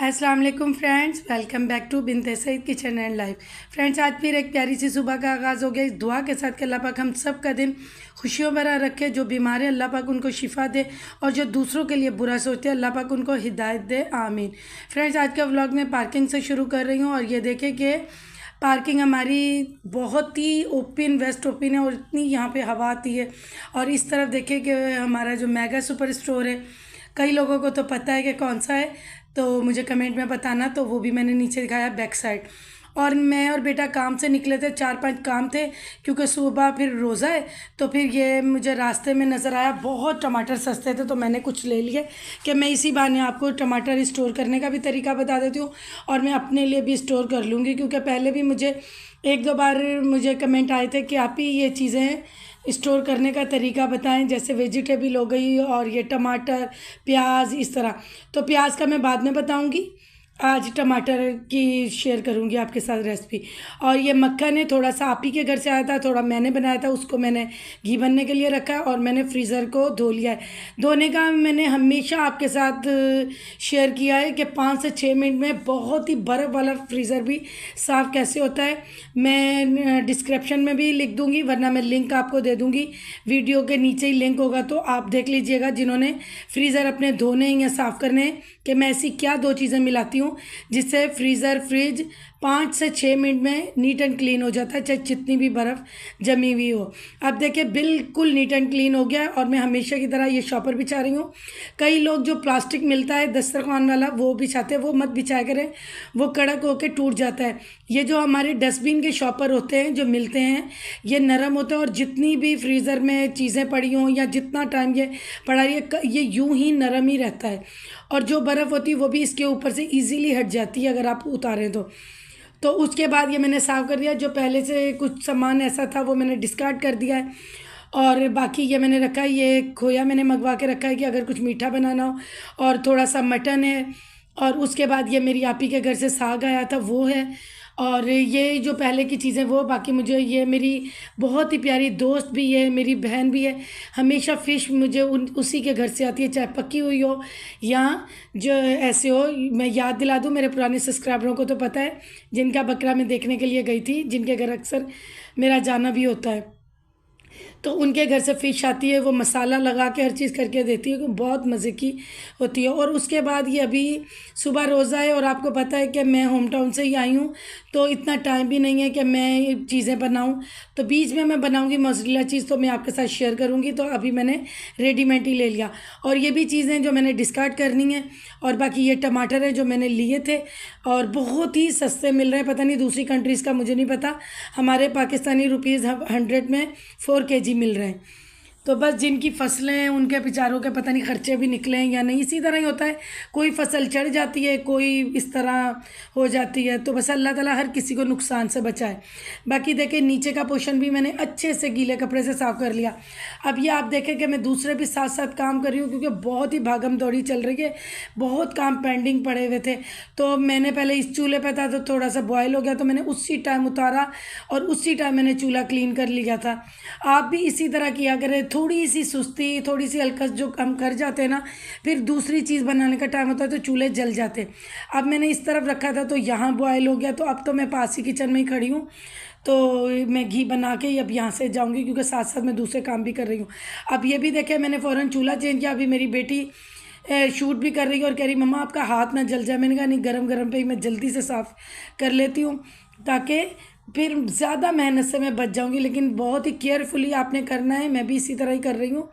अस्सलाम वालेकुम friends, welcome back to Binte Saeed kitchen and life. Friends, आज फिर एक प्यारी सी सुबह का आगाज़ हो गया इस दुआ के साथ कि अल्लाह पाक हम सब का दिन खुशियों भरा रखे। जो बीमार है अल्लाह पाक उनको शिफा दे और जो दूसरों के लिए बुरा सोचते हैं अल्लाह पाक उनको हिदायत दे, आमीन। फ्रेंड्स, आज का व्लॉग मैं पार्किंग से शुरू कर रही हूँ और ये देखें कि पार्किंग हमारी बहुत ही ओपन वेस्ट ओपन है और इतनी यहाँ पे हवा आती है। और इस तरफ देखें कि हमारा जो मेगा सुपर स्टोर है, कई लोगों को तो पता है कि कौन सा है, तो मुझे कमेंट में बताना। तो वो भी मैंने नीचे दिखाया बैक साइड। और मैं और बेटा काम से निकले थे, 4-5 काम थे क्योंकि सुबह फिर रोज़ा है। तो फिर ये मुझे रास्ते में नज़र आया, बहुत टमाटर सस्ते थे तो मैंने कुछ ले लिए कि मैं इसी बहाने आपको टमाटर स्टोर करने का भी तरीका बता देती हूँ और मैं अपने लिए भी स्टोर कर लूँगी। क्योंकि पहले भी मुझे 1-2 बार मुझे कमेंट आए थे कि आप ही ये चीज़ें स्टोर करने का तरीका बताएं, जैसे वेजिटेबल हो गई और ये टमाटर, प्याज, इस तरह। तो प्याज का मैं बाद में बताऊंगी, आज टमाटर की शेयर करूंगी आपके साथ रेसिपी। और ये मक्खन है, थोड़ा सा आप ही के घर से आया था, थोड़ा मैंने बनाया था, उसको मैंने घी बनने के लिए रखा है और मैंने फ्रीज़र को धो लिया है। धोने का मैंने हमेशा आपके साथ शेयर किया है कि 5 से 6 मिनट में बहुत ही बर्फ़ वाला फ्रीज़र भी साफ़ कैसे होता है मैं डिस्क्रिप्शन में भी लिख दूंगी, वरना मैं लिंक आपको दे दूंगी। वीडियो के नीचे ही लिंक होगा तो आप देख लीजिएगा जिन्होंने फ्रीज़र अपने धोने या साफ़ करने, कि मैं ऐसी क्या 2 चीज़ें मिलाती हूँ जिससे फ्रीज़र फ्रिज 5 से 6 मिनट में नीट एंड क्लीन हो जाता है, चाहे जितनी भी बर्फ़ जमी हुई हो। अब देखिए बिल्कुल नीट एंड क्लीन हो गया है और मैं हमेशा की तरह ये शॉपर बिछा रही हूँ। कई लोग जो प्लास्टिक मिलता है दस्तरखान वाला वो बिछाते हैं, वो मत बिछाया करें, वो कड़क होकर टूट जाता है। ये जो हमारे डस्टबिन के शॉपर होते हैं जो मिलते हैं, ये नरम होते हैं और जितनी भी फ्रीज़र में चीज़ें पड़ी हों या जितना टाइम ये पड़ा ये यूं ही नरम ही रहता है। और जो बर्फ़ होती है वो भी इसके ऊपर से इजीली हट जाती है अगर आप उतारें तो उसके बाद ये मैंने साफ़ कर दिया। जो पहले से कुछ सामान ऐसा था वो मैंने डिस्कार्ड कर दिया है और बाकी ये मैंने रखा है। ये खोया मैंने मंगवा के रखा है कि अगर कुछ मीठा बनाना हो, और थोड़ा सा मटन है। और उसके बाद ये मेरी आप ही के घर से साग आया था वो है। और ये जो पहले की चीज़ें वो, बाकी मुझे ये मेरी बहुत ही प्यारी दोस्त भी है, मेरी बहन भी है। हमेशा फ़िश मुझे उसी के घर से आती है, चाहे पकी हुई हो या जो ऐसे हो। मैं याद दिला दूँ, मेरे पुराने सब्सक्राइबरों को तो पता है, जिनका बकरा मैं देखने के लिए गई थी, जिनके घर अक्सर मेरा जाना भी होता है, तो उनके घर से फ़िश आती है, वो मसाला लगा के हर चीज़ करके देती है, बहुत मज़े की होती है। और उसके बाद ये अभी सुबह रोज़ा है और आपको पता है कि मैं होम टाउन से ही आई हूँ, तो इतना टाइम भी नहीं है कि मैं चीज़ें बनाऊँ। तो बीच में मैं बनाऊँगी मोज़रेला चीज़, तो मैं आपके साथ शेयर करूँगी। तो अभी मैंने रेडीमेड ही ले लिया और ये भी चीज़ें जो मैंने डिस्कार्ड करनी है। और बाकी ये टमाटर है जो मैंने लिए थे और बहुत ही सस्ते मिल रहे हैं, पता नहीं दूसरी कंट्रीज़ का मुझे नहीं पता, हमारे पाकिस्तानी रुपीज़ 100 में 4 kg मिल रहे हैं। तो बस जिनकी फसलें हैं उनके बेचारों के पता नहीं खर्चे भी निकले हैं या नहीं, इसी तरह ही होता है, कोई फसल चढ़ जाती है, कोई इस तरह हो जाती है। तो बस अल्लाह ताला हर किसी को नुकसान से बचाए। बाकी देखें नीचे का पोर्शन भी मैंने अच्छे से गीले कपड़े से साफ़ कर लिया। अब ये आप देखें कि मैं दूसरे भी साथ साथ काम कर रही हूँ क्योंकि बहुत ही भागम दौड़ी चल रही है, बहुत काम पेंडिंग पड़े हुए थे। तो मैंने पहले इस चूल्हे पर था तो थोड़ा सा बॉयल हो गया, तो मैंने उसी टाइम उतारा और उसी टाइम मैंने चूल्हा क्लीन कर लिया था। आप भी इसी तरह किया करें, थोड़ी सी सुस्ती, थोड़ी सी हल्कस जो हम कर जाते हैं ना, फिर दूसरी चीज़ बनाने का टाइम होता है तो चूल्हे जल जाते हैं। अब मैंने इस तरफ रखा था तो यहाँ बॉयल हो गया, तो अब तो मैं पास ही किचन में ही खड़ी हूँ, तो मैं घी बना के अब यहाँ से जाऊँगी क्योंकि साथ साथ मैं दूसरे काम भी कर रही हूँ। अब ये भी देखें मैंने फ़ौरन चूल्हा चेंज किया। अभी मेरी बेटी शूट भी कर रही है और कह रही मम्मा आपका हाथ ना जल जाए। मैंने कहा नहीं, गरम गरम पे ही मैं जल्दी से साफ़ कर लेती हूँ ताकि फिर ज़्यादा मेहनत से मैं बच जाऊँगी। लेकिन बहुत ही केयरफुली आपने करना है, मैं भी इसी तरह ही कर रही हूँ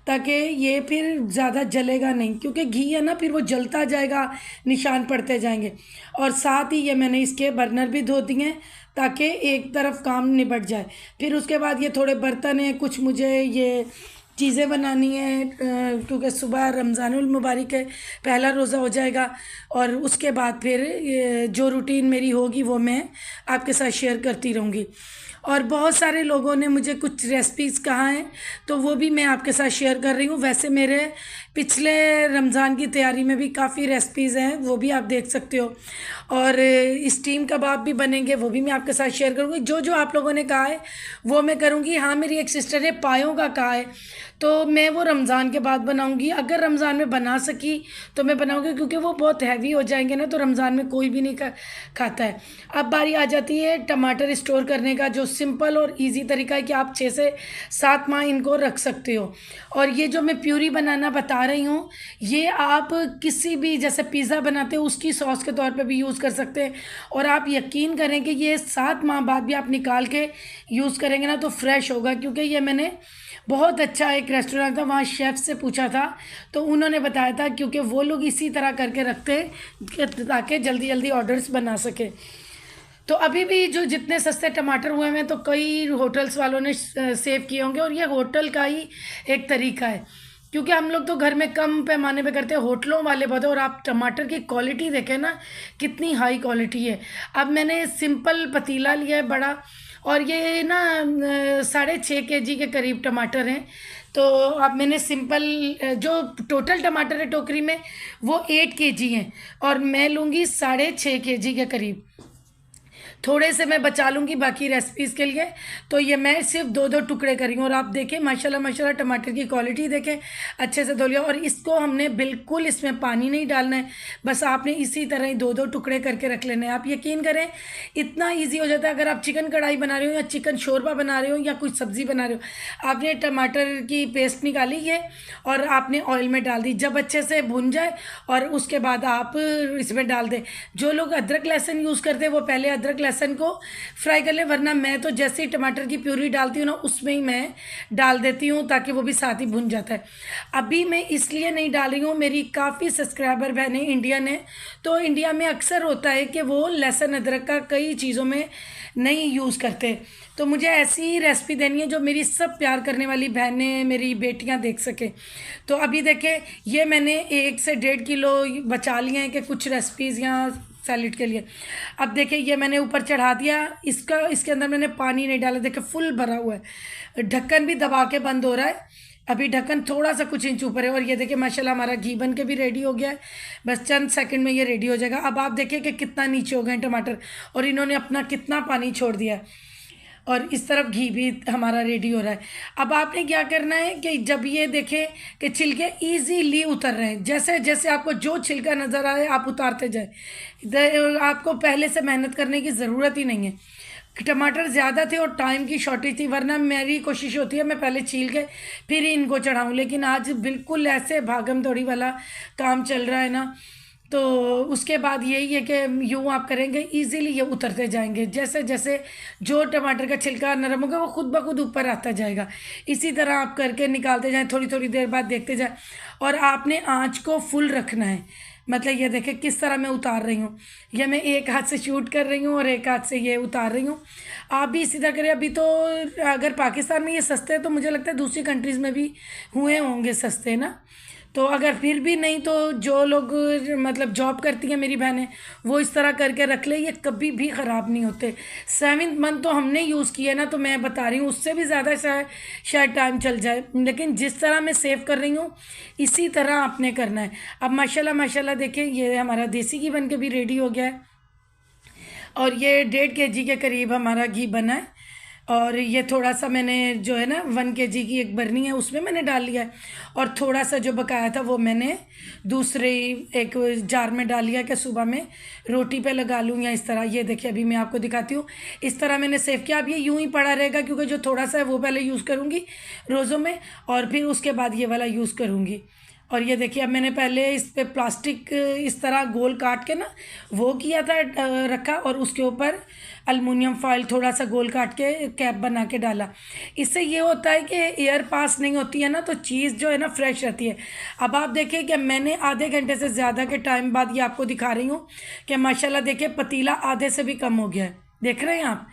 ताकि ये फिर ज़्यादा जलेगा नहीं, क्योंकि घी है ना फिर वो जलता जाएगा, निशान पड़ते जाएंगे। और साथ ही ये मैंने इसके बर्नर भी धो दिए हैं ताकि एक तरफ काम निपट जाए। फिर उसके बाद ये थोड़े बर्तन हैं, कुछ मुझे ये चीज़ें बनानी है क्योंकि सुबह रमज़ानुल मुबारक है, पहला रोज़ा हो जाएगा और उसके बाद फिर जो रूटीन मेरी होगी वो मैं आपके साथ शेयर करती रहूँगी। और बहुत सारे लोगों ने मुझे कुछ रेसिपीज़ कहा हैं तो वो भी मैं आपके साथ शेयर कर रही हूँ। वैसे मेरे पिछले रमज़ान की तैयारी में भी काफ़ी रेसिपीज़ हैं, वो भी आप देख सकते हो। और स्टीम कबाब भी बनेंगे, वो भी मैं आपके साथ शेयर करूँगी। जो जो आप लोगों ने कहा है वो मैं करूँगी। हाँ, मेरी एक सिस्टर ने पायों का कहा है तो मैं वो रमज़ान के बाद बनाऊंगी। अगर रमज़ान में बना सकी तो मैं बनाऊंगी, क्योंकि वो बहुत हैवी हो जाएंगे ना, तो रमज़ान में कोई भी नहीं खाता है। अब बारी आ जाती है टमाटर स्टोर करने का, जो सिंपल और इजी तरीका है कि आप 6 से 7 माह इनको रख सकते हो। और ये जो मैं प्यूरी बनाना बता रही हूँ, ये आप किसी भी, जैसे पिज़्ज़ा बनाते हो उसकी सॉस के तौर पे भी यूज़ कर सकते हैं। और आप यकीन करें कि ये 7 माह बाद भी आप निकाल के यूज़ करेंगे ना तो फ्रेश होगा। क्योंकि ये मैंने बहुत अच्छा एक रेस्टोरेंट था, वहाँ शेफ़ से पूछा था, तो उन्होंने बताया था, क्योंकि वो लोग इसी तरह करके रखते हैं ताकि जल्दी जल्दी ऑर्डर्स बना सके। तो अभी भी जो जितने सस्ते टमाटर हुए हैं तो कई होटल्स वालों ने सेव किए होंगे, और ये होटल का ही एक तरीका है, क्योंकि हम लोग तो घर में कम पैमाने पे करते हैं, होटलों वाले बहुत है। और आप टमाटर की क्वालिटी देखें ना, कितनी हाई क्वालिटी है। अब मैंने सिंपल पतीला लिया है बड़ा, और ये ना 6.5 kg के करीब टमाटर हैं। तो अब मैंने सिंपल जो टोटल टमाटर है टोकरी में वो 8 kg हैं, और मैं लूँगी 6.5 kg के करीब। थोड़े से मैं बचा लूँगी बाकी रेसिपीज़ के लिए। तो ये मैं सिर्फ 2-2 टुकड़े करी हूँ। और आप देखें माशाल्लाह माशाल्लाह टमाटर की क्वालिटी देखें, अच्छे से धो लिया। और इसको हमने बिल्कुल इसमें पानी नहीं डालना है, बस आपने इसी तरह ही 2-2 टुकड़े करके रख लेने हैं। आप यकीन करें इतना ईजी हो जाता है। अगर आप चिकन कढ़ाई बना रहे हो या चिकन शोरबा बना रहे हो या कुछ सब्ज़ी बना रहे हो, आपने टमाटर की पेस्ट निकाली है और आपने ऑयल में डाल दी, जब अच्छे से भुन जाए और उसके बाद आप इसमें डाल दें। जो लोग अदरक लहसुन यूज़ करते हैं वो पहले अदरक लहसुन को फ्राई कर ले, वरना मैं तो जैसे ही टमाटर की प्यूरी डालती हूँ ना उसमें ही मैं डाल देती हूँ, ताकि वो भी साथ ही भुन जाता है। अभी मैं इसलिए नहीं डाल रही हूँ, मेरी काफ़ी सब्सक्राइबर बहनें इंडियन है, तो इंडिया में अक्सर होता है कि वो लहसुन अदरक का कई चीज़ों में नहीं यूज़ करते। तो मुझे ऐसी रेसिपी देनी है जो मेरी सब प्यार करने वाली बहनें, मेरी बेटियां देख सकें। तो अभी देखें, ये मैंने 1 से 1.5 किलो बचा लिए हैं कि कुछ रेसिपीज़ यहाँ सैलेड के लिए। अब देखिए ये मैंने ऊपर चढ़ा दिया इसका, इसके अंदर मैंने पानी नहीं डाला, देखिए फुल भरा हुआ है। ढक्कन भी दबा के बंद हो रहा है, अभी ढक्कन थोड़ा सा कुछ इंच ऊपर है। और ये देखिए माशाल्लाह हमारा घी बन के भी रेडी हो गया है, बस चंद सेकंड में ये रेडी हो जाएगा। अब आप देखिए कि कितना नीचे हो गए टमाटर, और इन्होंने अपना कितना पानी छोड़ दिया, और इस तरफ घी भी हमारा रेडी हो रहा है। अब आपने क्या करना है कि जब ये देखें कि छिलके इजीली उतर रहे हैं, जैसे जैसे आपको जो छिलका नज़र आए आप उतारते जाए। आपको पहले से मेहनत करने की ज़रूरत ही नहीं है। टमाटर ज़्यादा थे और टाइम की शॉर्टेज थी, वरना मेरी कोशिश होती है मैं पहले छील के फिर ही इनको चढ़ाऊँ, लेकिन आज बिल्कुल ऐसे भागम दौड़ी वाला काम चल रहा है ना, तो उसके बाद यही है कि यूँ आप करेंगे इजीली ये उतरते जाएंगे। जैसे जैसे जो टमाटर का छिलका नरम होगा वो खुद ब खुद ऊपर आता जाएगा। इसी तरह आप करके निकालते जाएं, थोड़ी थोड़ी देर बाद देखते जाएं। और आपने आँच को फुल रखना है, मतलब ये देखें किस तरह मैं उतार रही हूँ। ये मैं एक हाथ से शूट कर रही हूँ और एक हाथ से ये उतार रही हूँ। आप भी इसी तरह करें। अभी तो अगर पाकिस्तान में ये सस्ते हैं तो मुझे लगता है दूसरी कंट्रीज़ में भी हुए होंगे सस्ते ना। तो अगर फिर भी नहीं तो जो लोग मतलब जॉब करती हैं मेरी बहनें, वो इस तरह करके रख ले, ये कभी भी ख़राब नहीं होते। 7th मंथ तो हमने यूज़ किया ना, तो मैं बता रही हूँ उससे भी ज़्यादा शायद टाइम चल जाए, लेकिन जिस तरह मैं सेव कर रही हूँ इसी तरह आपने करना है। अब माशाल्लाह माशाल्लाह देखिए ये हमारा देसी घी बन के भी रेडी हो गया है, और ये 1.5 kg के करीब हमारा घी बना है। और ये थोड़ा सा मैंने जो है ना 1 kg की एक बरनी है उसमें मैंने डाल लिया है, और थोड़ा सा जो बकाया था वो मैंने दूसरे एक जार में डाल लिया कि सुबह में रोटी पे लगा लूँ या इस तरह। ये देखिए अभी मैं आपको दिखाती हूँ, इस तरह मैंने सेव किया। अब ये यूँ ही पड़ा रहेगा, क्योंकि जो थोड़ा सा है वो पहले यूज़ करूँगी रोज़ों में, और फिर उसके बाद ये वाला यूज़ करूँगी। और ये देखिए अब मैंने पहले इस पे प्लास्टिक इस तरह गोल काट के ना वो किया था रखा, और उसके ऊपर अल्मुनियम फॉइल थोड़ा सा गोल काट के कैप बना के डाला। इससे ये होता है कि एयर पास नहीं होती है ना, तो चीज़ जो है ना फ्रेश रहती है। अब आप देखिए कि मैंने आधे घंटे से ज़्यादा के टाइम बाद ये आपको दिखा रही हूँ कि माशाल्लाह देखिए पतीला आधे से भी कम हो गया है, देख रहे हैं आप।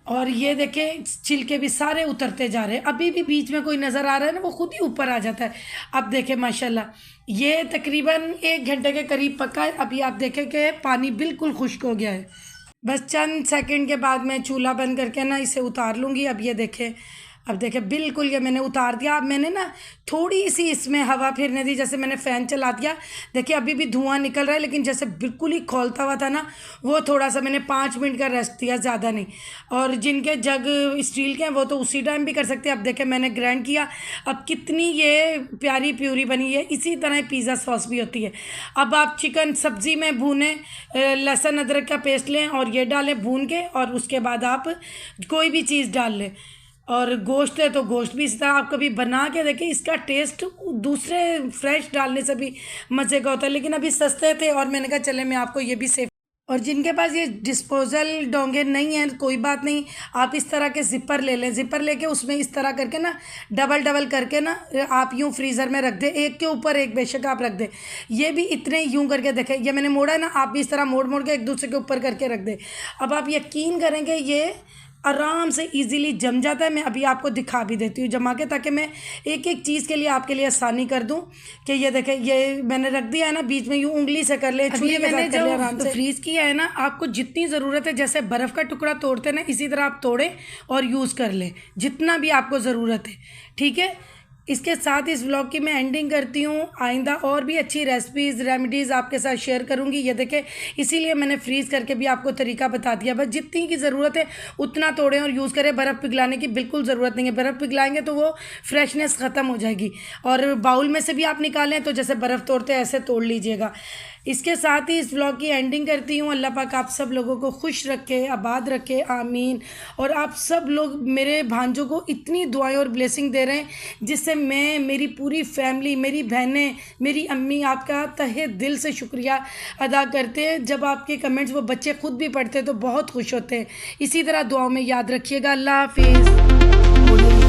और ये देखें छिलके भी सारे उतरते जा रहे हैं। अभी भी बीच में कोई नज़र आ रहा है ना वो खुद ही ऊपर आ जाता है। अब देखें माशाल्लाह ये तकरीबन 1 घंटे के करीब पका है। अभी आप देखें कि पानी बिल्कुल खुश्क हो गया है। बस चंद सेकंड के बाद मैं चूल्हा बंद करके ना इसे उतार लूँगी। अब ये देखें अब देखिए बिल्कुल ये मैंने उतार दिया। अब मैंने ना थोड़ी सी इसमें हवा फिरने दी, जैसे मैंने फ़ैन चला दिया। देखिए अभी भी धुआं निकल रहा है, लेकिन जैसे बिल्कुल ही खौलता हुआ था ना, वो थोड़ा सा मैंने 5 मिनट का रेस्ट दिया, ज़्यादा नहीं। और जिनके जग स्टील के हैं वो तो उसी टाइम भी कर सकते हैं। अब देखिए मैंने ग्राइंड किया। अब कितनी ये प्यारी प्यूरी बनी है। इसी तरह पिज़्ज़ा सॉस भी होती है। अब आप चिकन सब्ज़ी में भूनें, लहसुन अदरक का पेस्ट लें और ये डालें भून के, और उसके बाद आप कोई भी चीज़ डाल लें। और गोश्त है तो गोश्त भी इस तरह आप कभी बना के देखें, इसका टेस्ट दूसरे फ्रेश डालने से भी मज़े का होता है। लेकिन अभी सस्ते थे और मैंने कहा चले मैं आपको ये भी सेव। और जिनके पास ये डिस्पोजल डोंगे नहीं हैं, कोई बात नहीं, आप इस तरह के ज़िपर ले लें। ज़िपर लेके उसमें इस तरह करके ना डबल डबल करके ना आप यूँ फ्रीज़र में रख दें, एक के ऊपर एक बेशक आप रख दें। ये भी इतने यूँ करके देखें, ये मैंने मोड़ा है ना, आप भी इस तरह मोड़ मोड़ के एक दूसरे के ऊपर करके रख दें। अब आप यकीन करेंगे ये आराम से इजीली जम जाता है। मैं अभी आपको दिखा भी देती हूँ जमा के, ताकि मैं एक एक चीज़ के लिए आपके लिए आसानी कर दूँ। कि ये देखें, ये मैंने रख दिया है ना, बीच में यूँ उंगली से कर ले, छुरी के साथ कर ले आराम से। फ्रीज़ किया है ना, आपको जितनी ज़रूरत है, जैसे बर्फ़ का टुकड़ा तोड़ते हैं ना, इसी तरह आप तोड़ें और यूज़ कर लें जितना भी आपको ज़रूरत है, ठीक है। इसके साथ इस व्लॉग की मैं एंडिंग करती हूँ। आइंदा और भी अच्छी रेसिपीज़ रेमेडीज़ आपके साथ शेयर करूँगी। ये देखें, इसीलिए मैंने फ्रीज़ करके भी आपको तरीका बता दिया। बस जितनी की ज़रूरत है उतना तोड़ें और यूज़ करें। बर्फ़ पिघलाने की बिल्कुल ज़रूरत नहीं है। बर्फ़ पिघलाएंगे तो वो फ्रेशनेस ख़त्म हो जाएगी। और बाउल में से भी आप निकालें तो जैसे बर्फ़ तोड़ते हैं ऐसे तोड़ लीजिएगा। इसके साथ ही इस व्लॉग की एंडिंग करती हूँ। अल्लाह पाक आप सब लोगों को खुश रखे, आबाद रखे, आमीन। और आप सब लोग मेरे भांजों को इतनी दुआएं और ब्लेसिंग दे रहे हैं, जिससे मैं, मेरी पूरी फैमिली, मेरी बहनें, मेरी अम्मी, आपका तहे दिल से शुक्रिया अदा करते हैं। जब आपके कमेंट्स वो बच्चे खुद भी पढ़ते हैं तो बहुत खुश होते हैं। इसी तरह दुआओं में याद रखिएगा। अल्लाह हाफिज़।